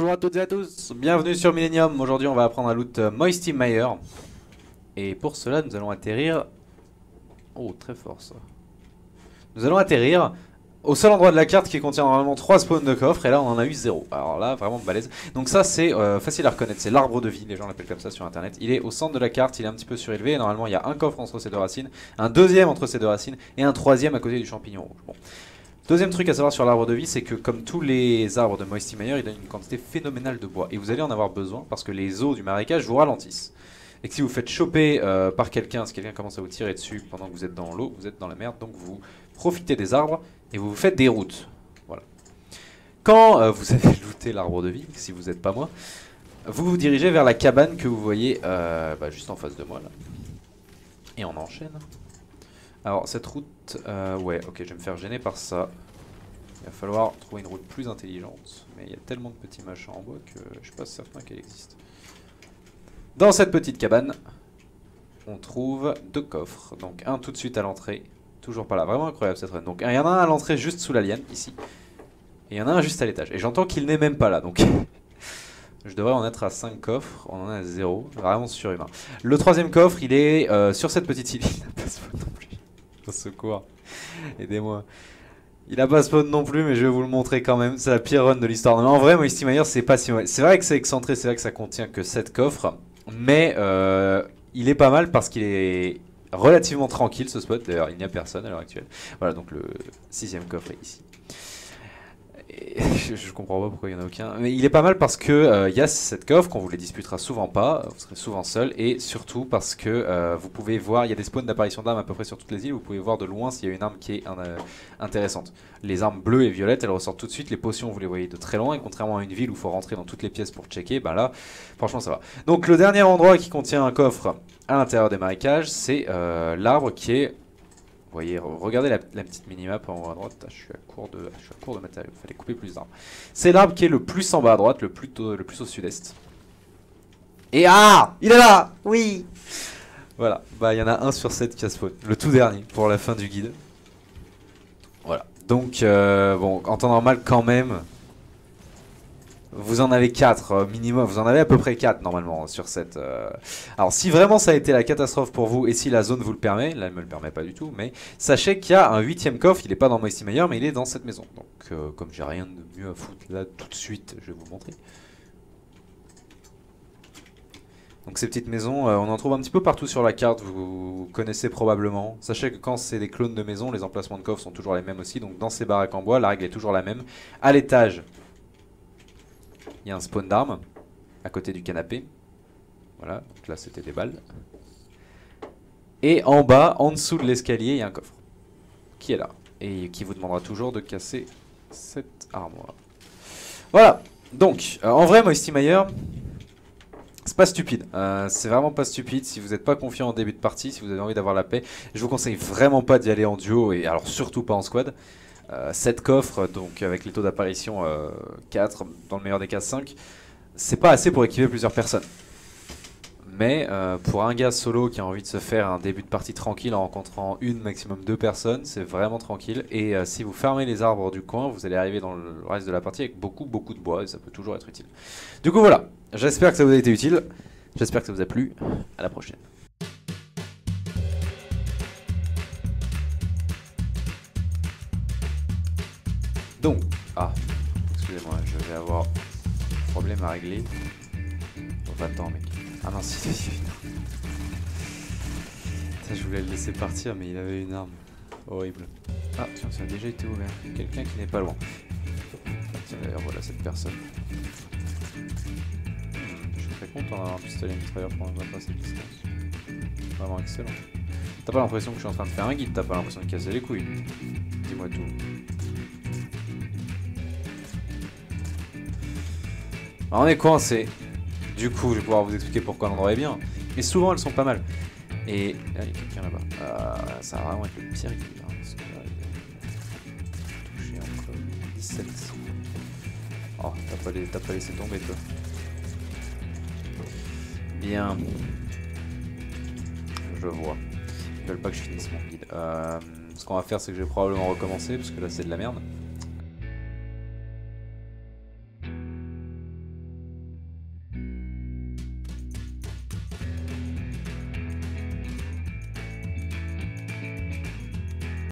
Bonjour à toutes et à tous, bienvenue sur Millennium. Aujourd'hui on va apprendre à loot Moisty Mire. Et pour cela nous allons atterrir... Oh très fort ça. Nous allons atterrir au seul endroit de la carte qui contient normalement 3 spawns de coffres. Et là on en a eu 0. Alors là vraiment balèze. Donc ça c'est facile à reconnaître, c'est l'arbre de vie, les gens l'appellent comme ça sur internet. Il est au centre de la carte, il est un petit peu surélevé. Et normalement il y a un coffre entre ces deux racines, un deuxième entre ces deux racines et un troisième à côté du champignon rouge. Bon. Deuxième truc à savoir sur l'arbre de vie, c'est que comme tous les arbres de Moisty Mire, il donne une quantité phénoménale de bois. Et vous allez en avoir besoin parce que les eaux du marécage vous ralentissent. Et que si vous faites choper par quelqu'un, si quelqu'un commence à vous tirer dessus pendant que vous êtes dans l'eau, vous êtes dans la merde. Donc vous profitez des arbres et vous vous faites des routes. Voilà. Quand vous avez looté l'arbre de vie, si vous n'êtes pas moi, vous vous dirigez vers la cabane que vous voyez juste en face de moi là. Et on enchaîne. Alors cette route, ouais ok je vais me faire gêner par ça. Il va falloir trouver une route plus intelligente. Mais il y a tellement de petits machins en bois que je suis pas certain qu'elle existe. Dans cette petite cabane, on trouve 2 coffres. Donc un tout de suite à l'entrée. Toujours pas là, vraiment incroyable cette run. Donc il y en a un à l'entrée juste sous la liane, ici. Et il y en a un juste à l'étage. Et j'entends qu'il n'est même pas là, donc... Je devrais en être à 5 coffres, on en a à 0. Vraiment surhumain. Le troisième coffre, il est sur cette petite île. Il n'a pas spawn non plus. Au secours, aidez-moi. Il a pas spawn non plus, mais je vais vous le montrer quand même. C'est la pire run de l'histoire. En vrai, Moisty Mire, c'est pas si mauvais. C'est vrai que c'est excentré, c'est vrai que ça contient que 7 coffres. Mais il est pas mal parce qu'il est relativement tranquille ce spot. D'ailleurs, il n'y a personne à l'heure actuelle. Voilà, donc le 6ème coffre est ici. Et je comprends pas pourquoi il n'y en a aucun. Mais il est pas mal parce que y a cette coffre qu'on vous les disputera souvent pas, vous serez souvent seul. Et surtout parce que vous pouvez voir, il y a des spawns d'apparition d'armes à peu près sur toutes les îles. Vous pouvez voir de loin s'il y a une arme qui est intéressante. Les armes bleues et violettes elles ressortent tout de suite. Les potions vous les voyez de très loin. Et contrairement à une ville où il faut rentrer dans toutes les pièces pour checker, bah là franchement ça va. Donc le dernier endroit qui contient un coffre à l'intérieur des marécages, c'est l'arbre qui est... Vous voyez, regardez la petite minimap en haut à droite. Je suis à court de matériaux, il fallait couper plus d'arbres. C'est l'arbre qui est le plus en bas à droite, le plus au sud-est. Et ah, il est là. Oui. Voilà, bah il y en a un sur 7 qui a spawn, le tout dernier pour la fin du guide. Voilà, donc bon, en temps normal quand même, vous en avez 4 minimum, vous en avez à peu près 4 normalement sur 7. Alors si vraiment ça a été la catastrophe pour vous et si la zone vous le permet, là elle me le permet pas du tout, mais sachez qu'il y a un 8ème coffre, il est pas dans Moisty Mire mais il est dans cette maison. Donc comme j'ai rien de mieux à foutre là tout de suite, je vais vous montrer. Donc ces petites maisons, on en trouve un petit peu partout sur la carte, vous connaissez probablement. Sachez que quand c'est des clones de maisons, les emplacements de coffres sont toujours les mêmes aussi. Donc dans ces baraques en bois, la règle est toujours la même. À l'étage, il y a un spawn d'armes à côté du canapé. Voilà, donc là c'était des balles. Et en bas, en dessous de l'escalier, il y a un coffre qui est là. Et qui vous demandera toujours de casser cette armoire. Voilà, donc en vrai Moisty Mire, c'est pas stupide. C'est vraiment pas stupide si vous n'êtes pas confiant en début de partie, si vous avez envie d'avoir la paix. Je vous conseille vraiment pas d'y aller en duo et alors surtout pas en squad. 7 coffres, donc avec les taux d'apparition 4, dans le meilleur des cas 5, c'est pas assez pour équiper plusieurs personnes. Mais pour un gars solo qui a envie de se faire un début de partie tranquille en rencontrant une, maximum 2 personnes, c'est vraiment tranquille. Et si vous fermez les arbres du coin, vous allez arriver dans le reste de la partie avec beaucoup de bois et ça peut toujours être utile. Du coup voilà, j'espère que ça vous a été utile, j'espère que ça vous a plu, à la prochaine. Donc, excusez-moi, je vais avoir un problème à régler. Oh, va-t'en mec. Ah non, si, je voulais le laisser partir, mais il avait une arme. Horrible. Ah, tiens, ça a déjà été ouvert. Quelqu'un qui n'est pas loin. Ah, tiens, d'ailleurs, voilà cette personne. Je suis très content d'avoir un pistolet mitrailleur pour me battre à cette distance. Vraiment excellent. T'as pas l'impression que je suis en train de faire un guide, t'as pas l'impression de casser les couilles. Dis-moi tout. Alors on est coincé. Du coup, je vais pouvoir vous expliquer pourquoi l'endroit est bien. Et souvent, elles sont pas mal. Et là, il y a quelqu'un là-bas. Ça va vraiment être le pire guide. Hein, parce que là, il a touché entre 17. Oh, t'as pas laissé tomber, toi. Bien. Je vois. Ils veulent pas que je finisse mon guide. Ce qu'on va faire, c'est que je vais probablement recommencer. Parce que là, c'est de la merde.